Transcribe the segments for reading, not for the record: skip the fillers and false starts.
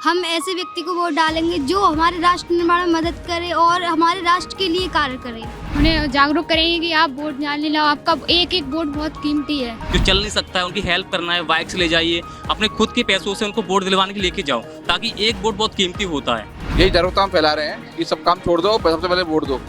हम ऐसे व्यक्ति को वोट डालेंगे जो हमारे राष्ट्र निर्माण में मदद करे और हमारे राष्ट्र के लिए कार्य करे। उन्हें जागरूक करेंगे कि आप वोट डालने लाओ, आपका एक एक वोट बहुत कीमती है। जो चल नहीं सकता है उनकी हेल्प करना है, बाइक से ले जाइए, अपने खुद के पैसों से उनको वोट दिलवाने के लेके जाओ, ताकि एक वोट बहुत कीमती होता है। यही जागरूकता हम फैला रहे हैं कि सब काम छोड़ दो, सबसे पहले वोट दो।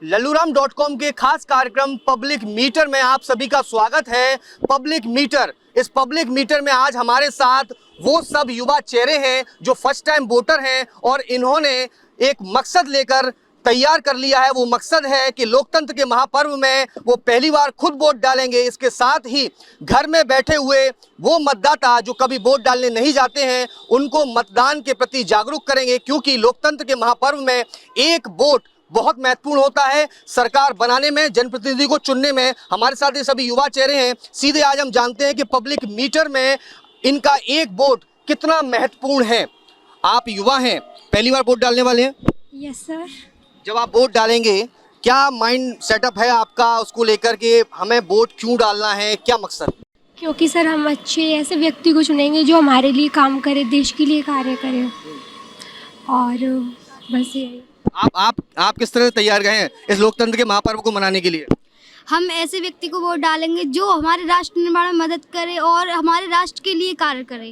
लल्लूराम.com के खास कार्यक्रम पब्लिक मीटर में आप सभी का स्वागत है। पब्लिक मीटर, इस पब्लिक मीटर में आज हमारे साथ वो सब युवा चेहरे हैं जो फर्स्ट टाइम वोटर हैं और इन्होंने एक मकसद लेकर तैयार कर लिया है। वो मकसद है कि लोकतंत्र के महापर्व में वो पहली बार खुद वोट डालेंगे। इसके साथ ही घर में बैठे हुए वो मतदाता जो कभी वोट डालने नहीं जाते हैं उनको मतदान के प्रति जागरूक करेंगे, क्योंकि लोकतंत्र के महापर्व में एक वोट बहुत महत्वपूर्ण होता है सरकार बनाने में, जनप्रतिनिधि को चुनने में। हमारे साथ ये सभी युवा चेहरे हैं। सीधे आज हम जानते हैं कि पब्लिक मीटर में इनका एक वोट कितना महत्वपूर्ण है। आप युवा हैं, पहली बार वोट डालने वाले हैं? Yes sir. जब आप वोट डालेंगे क्या माइंड सेटअप है आपका उसको लेकर के हमें वोट क्यों डालना है, क्या मकसद? क्योंकि सर हम अच्छे ऐसे व्यक्ति को चुनेंगे जो हमारे लिए काम करे, देश के लिए कार्य करे, और बस यही। आप किस तरह से तैयार गए हैं इस लोकतंत्र के महापर्व को मनाने के लिए? हम ऐसे व्यक्ति को वोट डालेंगे जो हमारे राष्ट्र निर्माण में मदद करे और हमारे राष्ट्र के लिए कार्य करे।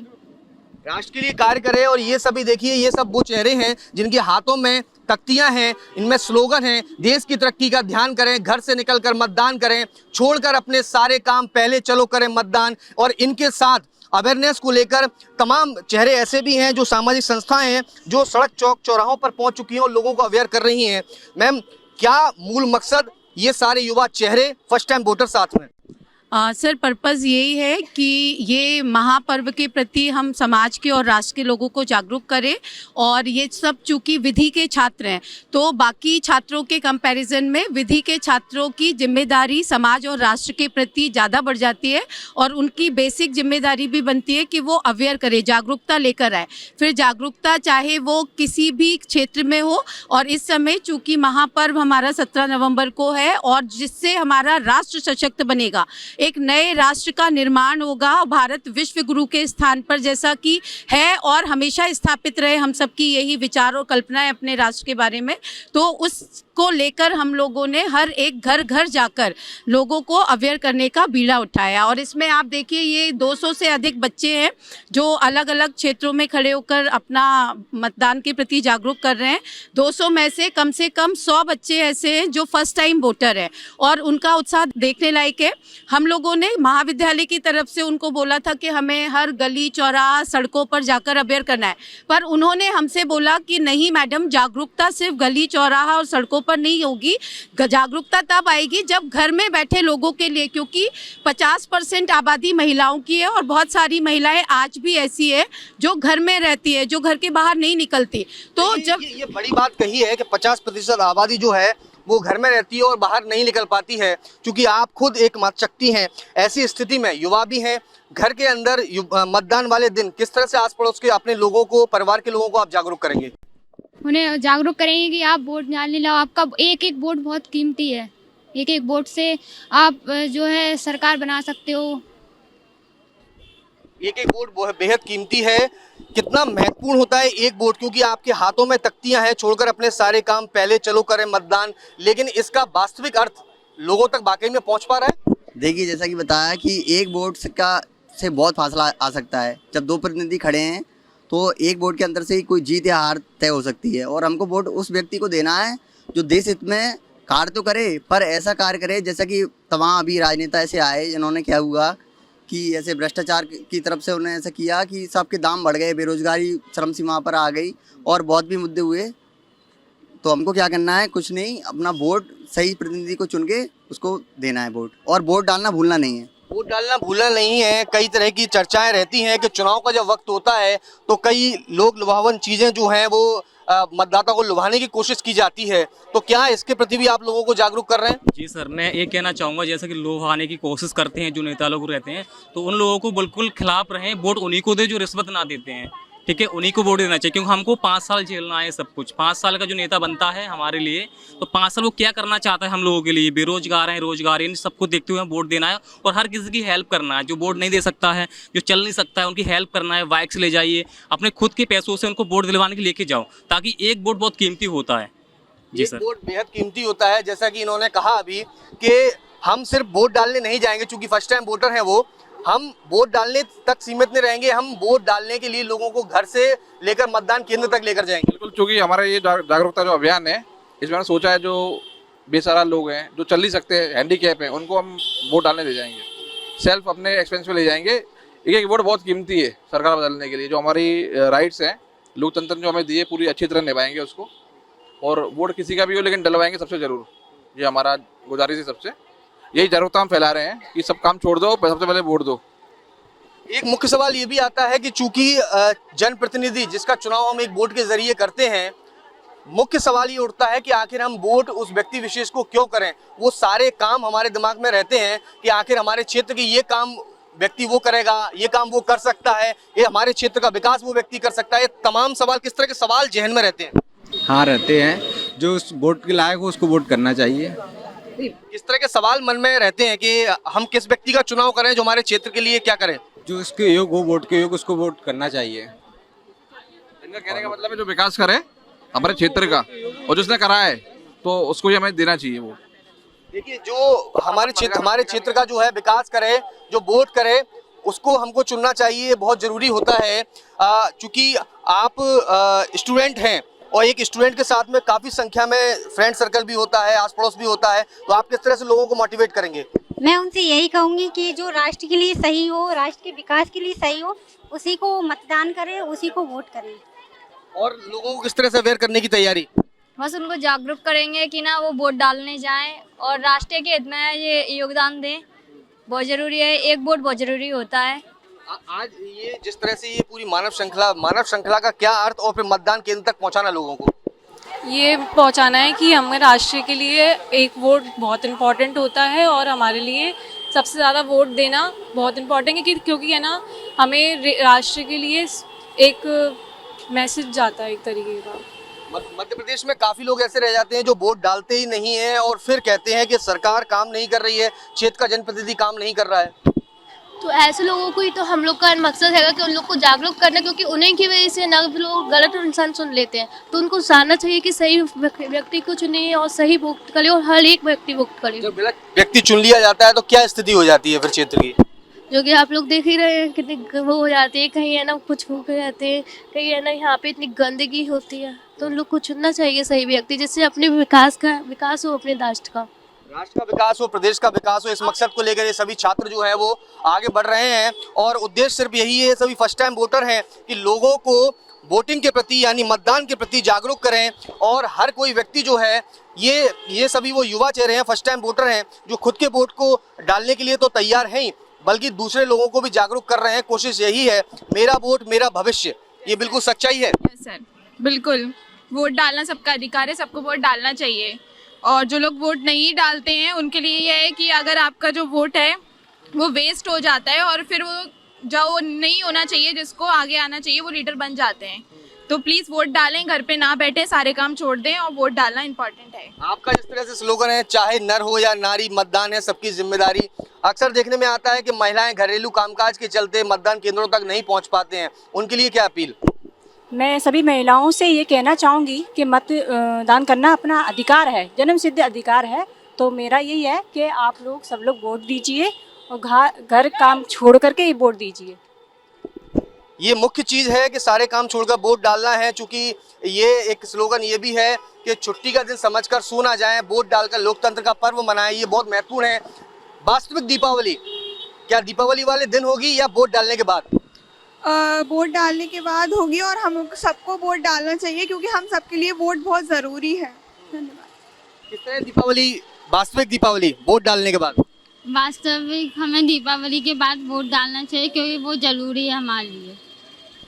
राष्ट्र के लिए कार्य करे। और ये सभी देखिए, ये सब वो चेहरे हैं जिनके हाथों में तख्तियां हैं, इनमें स्लोगन है, देश की तरक्की का ध्यान करें, घर से निकलकर मतदान करें, छोड़कर अपने सारे काम पहले चलो करें मतदान। और इनके साथ अवेयरनेस को लेकर तमाम चेहरे ऐसे भी हैं जो सामाजिक संस्थाएं हैं जो सड़क चौक चौराहों पर पहुंच चुकी हैं और लोगों को अवेयर कर रही हैं। मैम, क्या मूल मकसद ये सारे युवा चेहरे फर्स्ट टाइम वोटर साथ में? सर, पर्पज़ यही है कि ये महापर्व के प्रति हम समाज के और राष्ट्र के लोगों को जागरूक करें। और ये सब चूँकि विधि के छात्र हैं तो बाकी छात्रों के कंपैरिजन में विधि के छात्रों की जिम्मेदारी समाज और राष्ट्र के प्रति ज़्यादा बढ़ जाती है और उनकी बेसिक जिम्मेदारी भी बनती है कि वो अवेयर करें, जागरूकता लेकर आए। फिर जागरूकता चाहे वो किसी भी क्षेत्र में हो। और इस समय चूँकि महापर्व हमारा 17 नवंबर को है और जिससे हमारा राष्ट्र सशक्त बनेगा, एक नए राष्ट्र का निर्माण होगा, भारत विश्व गुरु के स्थान पर जैसा कि है और हमेशा स्थापित रहे, हम सबकी यही विचार और कल्पना है अपने राष्ट्र के बारे में। तो उसको लेकर हम लोगों ने हर एक घर घर जाकर लोगों को अवेयर करने का बीड़ा उठाया। और इसमें आप देखिए ये 200 से अधिक बच्चे हैं जो अलग अलग क्षेत्रों में खड़े होकर अपना मतदान के प्रति जागरूक कर रहे हैं। 200 में से कम 100 बच्चे ऐसे हैं जो फर्स्ट टाइम वोटर है और उनका उत्साह देखने लायक है। हम लोगों ने महाविद्यालय की तरफ से उनको बोला था कि हमें हर गली चौराहा सड़कों पर जाकर अवेयर करना है, पर उन्होंने हमसे बोला कि नहीं मैडम, जागरूकता सिर्फ गली चौराहा और सड़कों पर नहीं होगी, जागरूकता तब आएगी जब घर में बैठे लोगों के लिए, क्योंकि 50% आबादी महिलाओं की है और बहुत सारी महिलाएं आज भी ऐसी है जो घर में रहती है, जो घर के बाहर नहीं निकलती। तो जब ये बड़ी बात कही है कि 50% आबादी जो है वो घर में रहती है और बाहर नहीं निकल पाती है, क्योंकि आप खुद एक मतशक्ति हैं। ऐसी स्थिति में युवा भी हैं, घर के अंदर मतदान वाले दिन किस तरह से आस पड़ोस के अपने लोगों को, परिवार के लोगों को आप जागरूक करेंगे? उन्हें जागरूक करेंगे कि आप वोट डालने लाओ, आपका एक एक वोट बहुत कीमती है। एक एक वोट से आप जो है सरकार बना सकते हो। एक एक वोट बेहद कीमती है। कितना महत्वपूर्ण होता है एक वोट, क्योंकि आपके हाथों में तख्तियां हैं, छोड़कर अपने सारे काम पहले चलो करें मतदान। लेकिन इसका वास्तविक अर्थ लोगों तक वाकई में पहुंच पा रहा है? देखिए, जैसा कि बताया कि एक वोट से बहुत फासला आ सकता है। जब दो प्रतिनिधि खड़े हैं तो एक वोट के अंदर से ही कोई जीत या हार तय हो सकती है। और हमको वोट उस व्यक्ति को देना है जो देश हित में कार्य तो करे, पर ऐसा कार्य करे जैसा कि तमाम अभी राजनेता ऐसे आए जिन्होंने क्या हुआ कि ऐसे भ्रष्टाचार की तरफ से उन्होंने ऐसा किया कि सबके दाम बढ़ गए, बेरोजगारी चरम सीमा पर आ गई और बहुत भी मुद्दे हुए। तो हमको क्या करना है? कुछ नहीं, अपना वोट सही प्रतिनिधि को चुन के उसको देना है वोट, और वोट डालना भूलना नहीं है। वोट डालना भूलना नहीं है। कई तरह की चर्चाएं रहती हैं कि चुनाव का जब वक्त होता है तो कई लोक लुभावन चीज़ें जो हैं वो मतदाता को लुभाने की कोशिश की जाती है। तो क्या इसके प्रति भी आप लोगों को जागरूक कर रहे हैं? जी सर, मैं ये कहना चाहूँगा, जैसे कि लुभाने की कोशिश करते हैं जो नेता लोग रहते हैं, तो उन लोगों को बिल्कुल खिलाफ रहें, वोट उन्हीं को दे जो रिश्वत ना देते हैं। ठीक है, उन्हीं को वोट देना चाहिए, क्योंकि हमको 5 साल झेलना है सब कुछ। 5 साल का जो नेता बनता है हमारे लिए, तो 5 साल वो क्या करना चाहता है हम लोगों के लिए, बेरोजगार हैं, रोजगार, इन सबको देखते हुए वोट देना है और हर किसी की हेल्प करना है। जो वोट नहीं दे सकता है, जो चल नहीं सकता है, उनकी हेल्प करना है। बाइक से ले जाइए, अपने खुद के पैसों से उनको वोट दिलवाने के लेके जाओ, ताकि एक वोट बहुत कीमती होता है। जी एक सर, वोट बेहद कीमती होता है, जैसा कि इन्होंने कहा अभी कि हम सिर्फ वोट डालने नहीं जाएंगे, चूंकि फर्स्ट टाइम वोटर हैं वो, हम वोट डालने तक सीमित नहीं रहेंगे, हम वोट डालने के लिए लोगों को घर से लेकर मतदान केंद्र तक लेकर जाएंगे। बिल्कुल, चूंकि हमारा ये जागरूकता जो अभियान है, इसमें मैंने सोचा है जो बेसहारा लोग हैं, जो चल नहीं सकते, हैंडीकैप हैं, उनको हम वोट डालने ले जाएंगे, सेल्फ अपने एक्सपेंस पे ले जाएंगे। एक वोट बहुत कीमती है सरकार बदलने के लिए। जो हमारी राइट्स हैं, लोकतंत्र जो हमें दिए, पूरी अच्छी तरह निभाएंगे उसको, और वोट किसी का भी हो लेकिन डलवाएंगे सबसे जरूर। ये हमारा गुजारिश है सबसे, यही जागरूकता हम फैला रहे हैं कि सब काम छोड़ दो, सबसे पहले वोट दो। एक मुख्य सवाल ये भी आता है कि चूंकि जनप्रतिनिधि जिसका चुनाव हम एक वोट के जरिए करते हैं, मुख्य सवाल ये उठता है कि आखिर हम वोट उस व्यक्ति विशेष को क्यों करें। वो सारे काम हमारे दिमाग में रहते हैं कि आखिर हमारे क्षेत्र के ये काम व्यक्ति वो करेगा, ये काम वो कर सकता है, ये हमारे क्षेत्र का विकास वो व्यक्ति कर सकता है। तमाम सवाल, किस तरह के सवाल जहन में रहते हैं? हाँ, रहते हैं। जो उस वोट के लायक हो उसको वोट करना चाहिए। किस तरह के सवाल मन में रहते हैं कि हम किस व्यक्ति का चुनाव करें जो हमारे क्षेत्र के लिए क्या करें? जो उसके योग हो, वोट के योग, उसको वोट करना चाहिए। इनका कहने का मतलब है जो विकास करे हमारे क्षेत्र का, और जिसने करा है तो उसको ही हमें देना चाहिए वोट। देखिए, जो हमारे क्षेत्र का जो है विकास करे, जो वोट करे, उसको हमको चुनना चाहिए, बहुत जरूरी होता है। चूंकि आप स्टूडेंट हैं और एक स्टूडेंट के साथ में काफी संख्या में फ्रेंड सर्कल भी होता है, आस पड़ोस भी होता है, तो आप किस तरह से लोगों को मोटिवेट करेंगे? मैं उनसे यही कहूँगी कि जो राष्ट्र के लिए सही हो, राष्ट्र के विकास के लिए सही हो, उसी को मतदान करें, उसी को वोट करें। और लोगों को किस तरह से अवेयर करने की तैयारी? बस उनको जागरूक करेंगे कि ना वो वोट डालने जाएं और राष्ट्र के हित में ये योगदान दें। बहुत ज़रूरी है, एक वोट बहुत ज़रूरी होता है। आज ये जिस तरह से ये पूरी मानव श्रृंखला का क्या अर्थ, और फिर मतदान केंद्र तक पहुंचाना लोगों को, ये पहुंचाना है कि हमें राष्ट्र के लिए एक वोट बहुत इम्पोर्टेंट होता है, और हमारे लिए सबसे ज़्यादा वोट देना बहुत इम्पोर्टेंट है, क्योंकि है ना, हमें राष्ट्र के लिए एक मैसेज जाता है एक तरीके का। मध्य प्रदेश में काफी लोग ऐसे रह जाते हैं जो वोट डालते ही नहीं है और फिर कहते हैं कि सरकार काम नहीं कर रही है, क्षेत्र का जनप्रतिनिधि काम नहीं कर रहा है। तो ऐसे लोगों को ही तो हम लोग का मकसद है कि उन लोग को जागरूक करना, क्योंकि उन्हीं की वजह से ना लोग गलत इंसान सुन लेते हैं। तो उनको जानना चाहिए कि सही व्यक्ति को चुने और सही वोट करे, और हर एक व्यक्ति वोट करे। जब व्यक्ति चुन लिया जाता है तो क्या स्थिति हो जाती है फिर क्षेत्र की? जो कि आप लोग देख ही रहे हैं, कितनी वो हो जाती है, कहीं है ना कुछ हो जाते हैं, कहीं है ना यहाँ पे इतनी गंदगी होती है। तो उन लोग को चुनना चाहिए सही व्यक्ति, जिससे अपने विकास हो, अपने राष्ट्र का विकास हो, प्रदेश का विकास हो। इस मकसद को लेकर ये सभी छात्र जो है वो आगे बढ़ रहे हैं, और उद्देश्य सिर्फ यही है, सभी फर्स्ट टाइम वोटर हैं, कि लोगों को वोटिंग के प्रति यानी मतदान के प्रति जागरूक करें। और हर कोई व्यक्ति जो है, ये सभी वो युवा चेहरे हैं, फर्स्ट टाइम वोटर हैं, जो खुद के वोट को डालने के लिए तो तैयार हैं ही, बल्कि दूसरे लोगों को भी जागरूक कर रहे हैं। कोशिश यही है, मेरा वोट मेरा भविष्य, ये बिल्कुल सच्चाई है। सर बिल्कुल, वोट डालना सबका अधिकार है, सबको वोट डालना चाहिए। और जो लोग वोट नहीं डालते हैं उनके लिए यह है कि अगर आपका जो वोट है वो वेस्ट हो जाता है, और फिर वो जो नहीं होना चाहिए, जिसको आगे आना चाहिए, वो लीडर बन जाते हैं। तो प्लीज़ वोट डालें, घर पे ना बैठे, सारे काम छोड़ दें, और वोट डालना इम्पोर्टेंट है। आपका जिस तरह से स्लोगन है, चाहे नर हो या नारी, मतदान है सबकी जिम्मेदारी, अक्सर देखने में आता है कि महिलाएं घरेलू कामकाज के चलते मतदान केंद्रों तक नहीं पहुंच पाते हैं, उनके लिए क्या अपील? मैं सभी महिलाओं से ये कहना चाहूँगी कि मतदान करना अपना अधिकार है, जन्मसिद्ध अधिकार है। तो मेरा यही है कि आप लोग सब लोग वोट दीजिए, और घर काम छोड़ करके ही वोट दीजिए। ये मुख्य चीज़ है कि सारे काम छोड़कर वोट डालना है। चूंकि ये एक स्लोगन ये भी है कि छुट्टी का दिन समझकर सो ना जाएं, वोट डालकर लोकतंत्र का पर्व मनाएं, ये बहुत महत्वपूर्ण है। वास्तविक दीपावली क्या दीपावली वाले दिन होगी या वोट डालने के बाद? वोट डालने के बाद होगी, और हम सबको वोट डालना चाहिए, क्योंकि हम सबके लिए वोट बहुत ज़रूरी है। धन्यवाद। किस तरह दीपावली, वास्तविक दीपावली वोट डालने के बाद? वास्तविक हमें दीपावली के बाद वोट डालना चाहिए, क्योंकि वो जरूरी है हमारे लिए।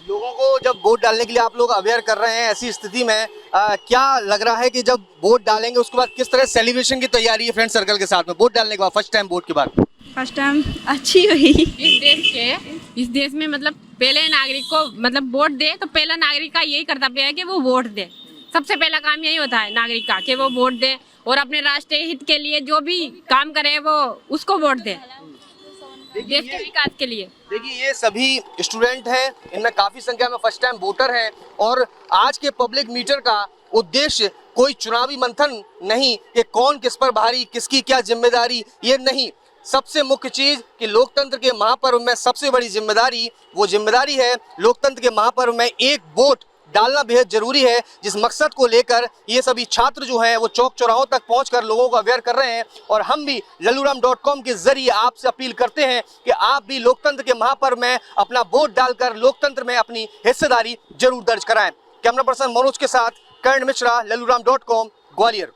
लोगों को जब वोट डालने के लिए आप लोग अवेयर कर रहे हैं, ऐसी स्थिति में क्या लग रहा है कि जब वोट डालेंगे उसके बाद किस तरह सेलिब्रेशन की तैयारी है फ्रेंड सर्कल के साथ में, वोट डालने के बाद, फर्स्ट टाइम वोट के बाद? फर्स्ट टाइम अच्छी हुई इस देश के इस देश में मतलब पहले नागरिक को मतलब वोट दे, तो पहला नागरिक का यही कर्तव्य है कि वो वोट दे। सबसे पहला काम यही होता है नागरिक का कि वो वोट दे और अपने राष्ट्रीय हित के लिए जो भी काम करे वो उसको वोट दे, देश के विकास के लिए। देखिए ये सभी स्टूडेंट हैं, इनमें काफी संख्या में फर्स्ट टाइम वोटर हैं और आज के पब्लिक मीटर का उद्देश्य कोई चुनावी मंथन नहीं कि कौन किस पर भारी, किसकी क्या जिम्मेदारी, ये नहीं। सबसे मुख्य चीज कि लोकतंत्र के महापर्व में सबसे बड़ी जिम्मेदारी वो जिम्मेदारी है लोकतंत्र के महापर्व में एक वोट डालना बेहद जरूरी है, जिस मकसद को लेकर ये सभी छात्र जो हैं वो चौक चौराहों तक पहुंचकर लोगों को अवेयर कर रहे हैं। और हम भी lalluram.com के जरिए आपसे अपील करते हैं कि आप भी लोकतंत्र के महापर्व में अपना वोट डालकर लोकतंत्र में अपनी हिस्सेदारी जरूर दर्ज कराएं। कैमरा पर्सन मनोज के साथ कर्ण मिश्रा, lalluram.com, ग्वालियर।